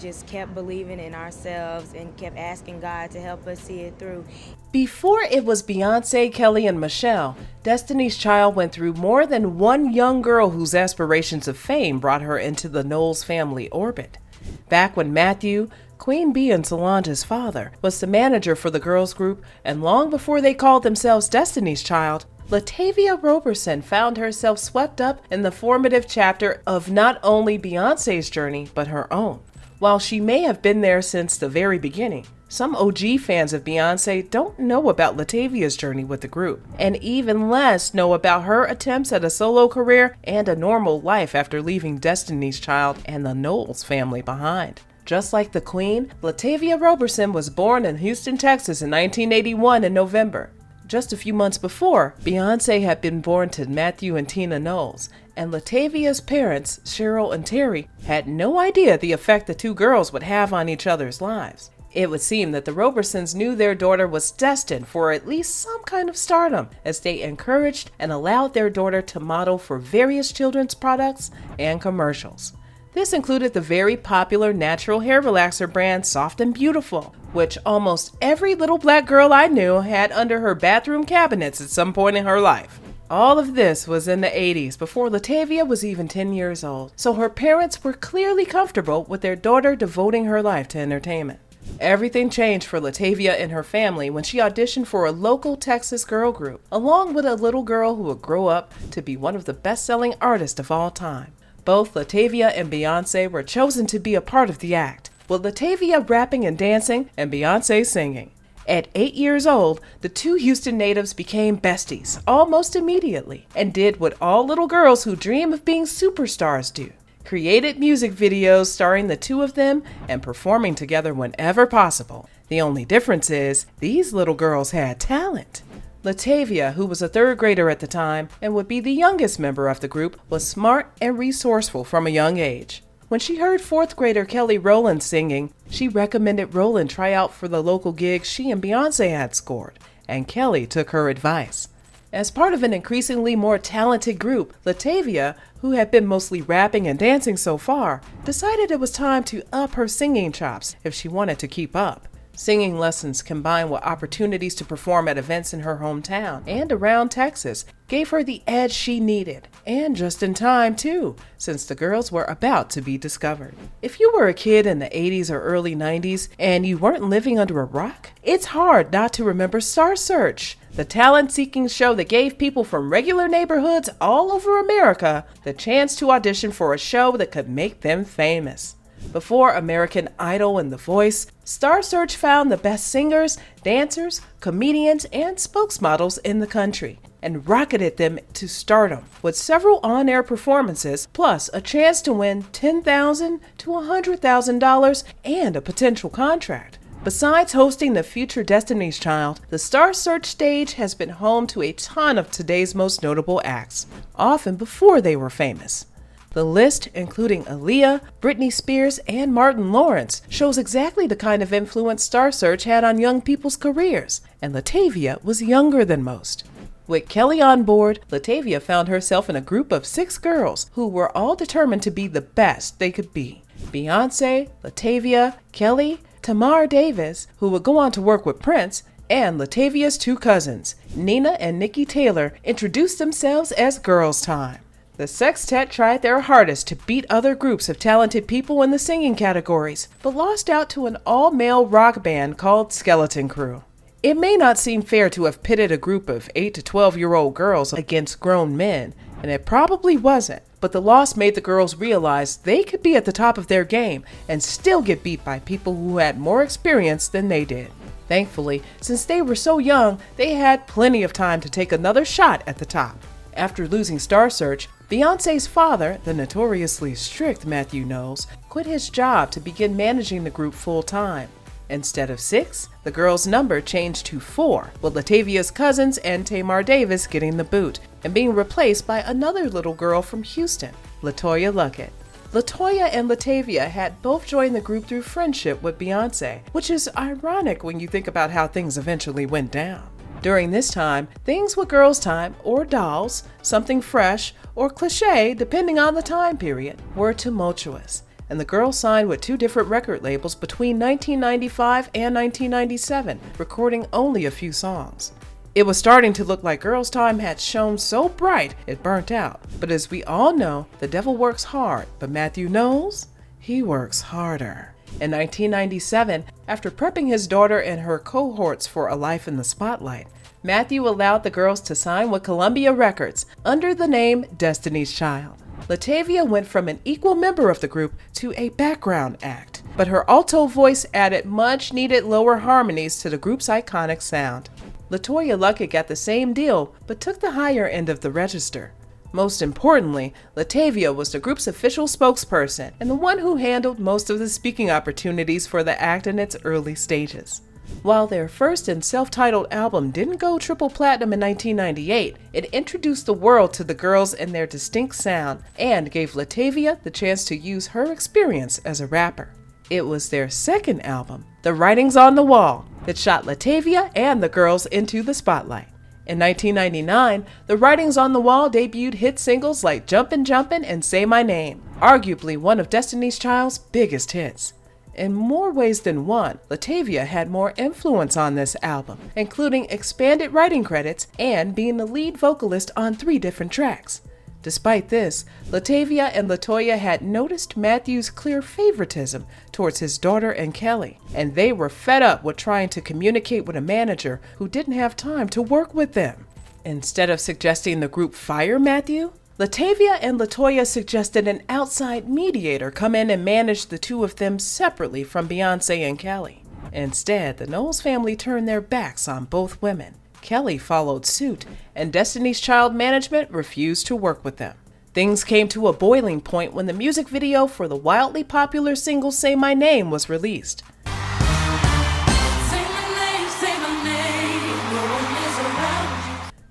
just kept believing in ourselves and kept asking God to help us see it through. Before it was Beyonce, Kelly, and Michelle, Destiny's Child went through more than one young girl whose aspirations of fame brought her into the Knowles family orbit. Back when Mathew, Queen B and Solange's father, was the manager for the girls group, and long before they called themselves Destiny's Child, LaTavia Roberson found herself swept up in the formative chapter of not only Beyonce's journey, but her own. While she may have been there since the very beginning, some OG fans of Beyonce don't know about LaTavia's journey with the group, and even less know about her attempts at a solo career and a normal life after leaving Destiny's Child and the Knowles family behind. Just like the Queen, LaTavia Roberson was born in Houston, Texas in 1981 in November. Just a few months before, Beyonce had been born to Mathew and Tina Knowles, and LaTavia's parents, Cheryl and Terry, had no idea the effect the two girls would have on each other's lives. It would seem that the Robersons knew their daughter was destined for at least some kind of stardom, as they encouraged and allowed their daughter to model for various children's products and commercials. This included the very popular natural hair relaxer brand Soft and Beautiful, which almost every little black girl I knew had under her bathroom cabinets at some point in her life. All of this was in the 80s, before LaTavia was even 10 years old, so her parents were clearly comfortable with their daughter devoting her life to entertainment. Everything changed for LaTavia and her family when she auditioned for a local Texas girl group, along with a little girl who would grow up to be one of the best-selling artists of all time. Both LaTavia and Beyonce were chosen to be a part of the act, with LaTavia rapping and dancing and Beyonce singing. At 8 years old, the two Houston natives became besties almost immediately and did what all little girls who dream of being superstars do: created music videos starring the two of them and performing together whenever possible. The only difference is these little girls had talent. LaTavia, who was a third grader at the time and would be the youngest member of the group, was smart and resourceful from a young age. When she heard fourth grader Kelly Rowland singing, she recommended Rowland try out for the local gigs she and Beyonce had scored, and Kelly took her advice. As part of an increasingly more talented group, LaTavia, who had been mostly rapping and dancing so far, decided it was time to up her singing chops if she wanted to keep up. Singing lessons combined with opportunities to perform at events in her hometown and around Texas gave her the edge she needed, and just in time too, since the girls were about to be discovered. If you were a kid in the 80s or early 90s and you weren't living under a rock, it's hard not to remember Star Search, the talent-seeking show that gave people from regular neighborhoods all over America the chance to audition for a show that could make them famous. Before American Idol and The Voice, Star Search found the best singers, dancers, comedians, and spokesmodels in the country and rocketed them to stardom with several on-air performances, plus a chance to win $10,000 to $100,000 and a potential contract. Besides hosting the future Destiny's Child, the Star Search stage has been home to a ton of today's most notable acts, often before they were famous. The list, including Aaliyah, Britney Spears, and Martin Lawrence, shows exactly the kind of influence Star Search had on young people's careers, and LaTavia was younger than most. With Kelly on board, LaTavia found herself in a group of 6 girls who were all determined to be the best they could be. Beyonce, LaTavia, Kelly, Tamar Davis, who would go on to work with Prince, and LaTavia's 2 cousins, Nina and Nikki Taylor, introduced themselves as Girls Time. The sextet tried their hardest to beat other groups of talented people in the singing categories, but lost out to an all-male rock band called Skeleton Crew. It may not seem fair to have pitted a group of 8 to 12-year-old girls against grown men, and it probably wasn't, but the loss made the girls realize they could be at the top of their game and still get beat by people who had more experience than they did. Thankfully, since they were so young, they had plenty of time to take another shot at the top. After losing Star Search, Beyonce's father, the notoriously strict Mathew Knowles, quit his job to begin managing the group full-time. Instead of 6, the girls' number changed to 4, with LaTavia's cousins and Tamar Davis getting the boot, and being replaced by another little girl from Houston, LaToya Luckett. LaToya and LaTavia had both joined the group through friendship with Beyonce, which is ironic when you think about how things eventually went down. During this time, things with Girls Time, or Dolls, something fresh, or cliche depending on the time period, were tumultuous, and the girls signed with 2 different record labels between 1995 and 1997, recording only a few songs. It was starting to look like girls' time had shone so bright it burnt out. But as we all know, the devil works hard, but Mathew Knowles, he works harder. In 1997, after prepping his daughter and her cohorts for a life in the spotlight, Mathew allowed the girls to sign with Columbia Records under the name Destiny's Child. LaTavia went from an equal member of the group to a background act, but her alto voice added much-needed lower harmonies to the group's iconic sound. LaToya Luckett got the same deal, but took the higher end of the register. Most importantly, LaTavia was the group's official spokesperson and the one who handled most of the speaking opportunities for the act in its early stages. While their first and self-titled album didn't go triple platinum in 1998, it introduced the world to the girls and their distinct sound and gave LaTavia the chance to use her experience as a rapper. It was their second album, The Writings on the Wall, that shot LaTavia and the girls into the spotlight. In 1999, The Writings on the Wall debuted hit singles like Jumpin' Jumpin' and Say My Name, arguably one of Destiny's Child's biggest hits. In more ways than one, LaTavia had more influence on this album, including expanded writing credits and being the lead vocalist on 3 different tracks. Despite this, LaTavia and LaToya had noticed Mathew's clear favoritism towards his daughter and Kelly, and they were fed up with trying to communicate with a manager who didn't have time to work with them. Instead of suggesting the group fire Mathew, LaTavia and LaToya suggested an outside mediator come in and manage the 2 of them separately from Beyonce and Kelly. Instead, the Knowles family turned their backs on both women. Kelly followed suit, and Destiny's Child management refused to work with them. Things came to a boiling point when the music video for the wildly popular single Say My Name was released.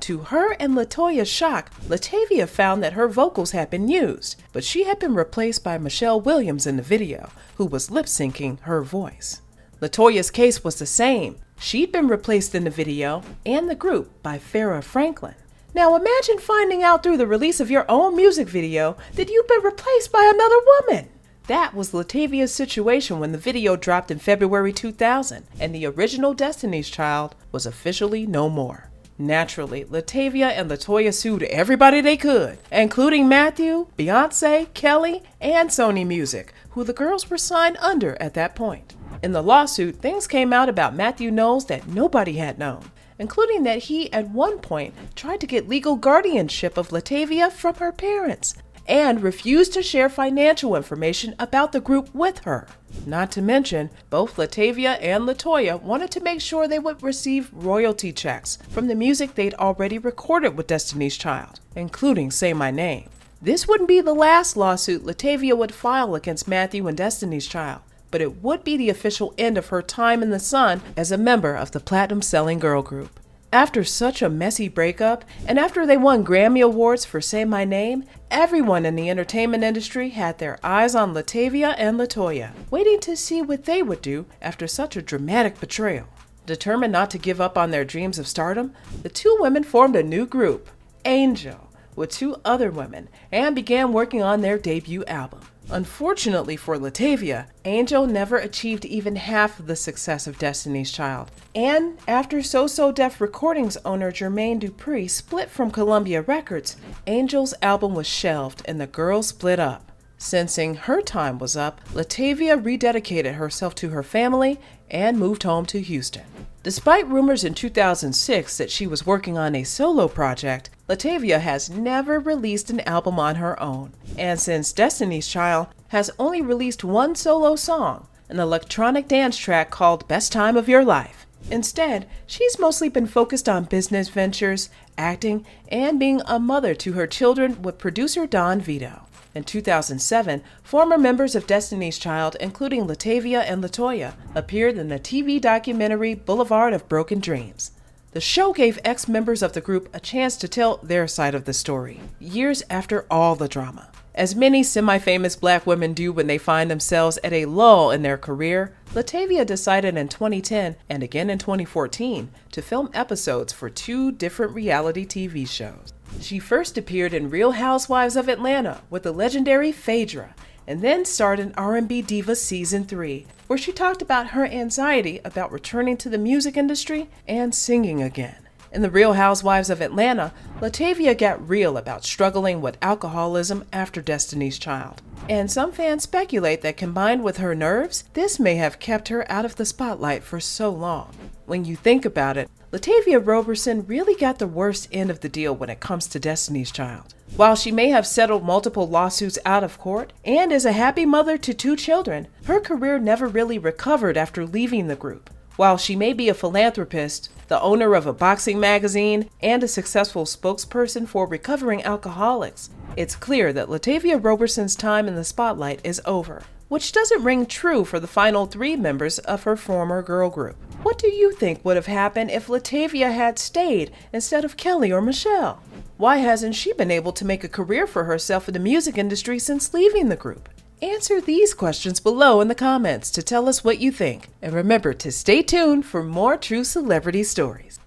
To her and LaToya's shock, LaTavia found that her vocals had been used, but she had been replaced by Michelle Williams in the video, who was lip-syncing her voice. LaToya's case was the same. She'd been replaced in the video and the group by Farrah Franklin. Now imagine finding out through the release of your own music video that you've been replaced by another woman. That was LaTavia's situation when the video dropped in February 2000 and the original Destiny's Child was officially no more. Naturally, LaTavia and LaToya sued everybody they could, including Mathew, Beyonce, Kelly, and Sony Music, who the girls were signed under at that point. In the lawsuit, things came out about Mathew Knowles that nobody had known, including that he at one point tried to get legal guardianship of LaTavia from her parents and refused to share financial information about the group with her. Not to mention, both LaTavia and LaToya wanted to make sure they would receive royalty checks from the music they'd already recorded with Destiny's Child, including Say My Name. This wouldn't be the last lawsuit LaTavia would file against Mathew and Destiny's Child, but it would be the official end of her time in the sun as a member of the platinum-selling girl group. After such a messy breakup, and after they won Grammy Awards for Say My Name, everyone in the entertainment industry had their eyes on LaTavia and LaToya, waiting to see what they would do after such a dramatic betrayal. Determined not to give up on their dreams of stardom, the 2 women formed a new group, Angel, with 2 other women, and began working on their debut album. Unfortunately for LaTavia, Angel never achieved even half of the success of Destiny's Child. And after So So Def Recordings owner Jermaine Dupri split from Columbia Records, Angel's album was shelved and the girls split up. Sensing her time was up, LaTavia rededicated herself to her family and moved home to Houston. Despite rumors in 2006 that she was working on a solo project, LaTavia has never released an album on her own. And since Destiny's Child has only released 1 solo song, an electronic dance track called Best Time of Your Life. Instead, she's mostly been focused on business ventures, acting, and being a mother to her children with producer Don Vito. In 2007, former members of Destiny's Child, including LaTavia and LaToya, appeared in the TV documentary Boulevard of Broken Dreams. The show gave ex-members of the group a chance to tell their side of the story, years after all the drama. As many semi-famous black women do when they find themselves at a lull in their career, LaTavia decided in 2010 and again in 2014 to film episodes for 2 different reality TV shows. She first appeared in Real Housewives of Atlanta with the legendary Phaedra, and then starred in R&B Diva Season 3, where she talked about her anxiety about returning to the music industry and singing again. In The Real Housewives of Atlanta, LaTavia got real about struggling with alcoholism after Destiny's Child. And some fans speculate that combined with her nerves, this may have kept her out of the spotlight for so long. When you think about it, LaTavia Roberson really got the worst end of the deal when it comes to Destiny's Child. While she may have settled multiple lawsuits out of court and is a happy mother to 2 children, her career never really recovered after leaving the group. While she may be a philanthropist, the owner of a boxing magazine, and a successful spokesperson for recovering alcoholics, it's clear that LaTavia Roberson's time in the spotlight is over, which doesn't ring true for the final 3 members of her former girl group. What do you think would have happened if LaTavia had stayed instead of Kelly or Michelle? Why hasn't she been able to make a career for herself in the music industry since leaving the group? Answer these questions below in the comments to tell us what you think. And remember to stay tuned for more true celebrity stories.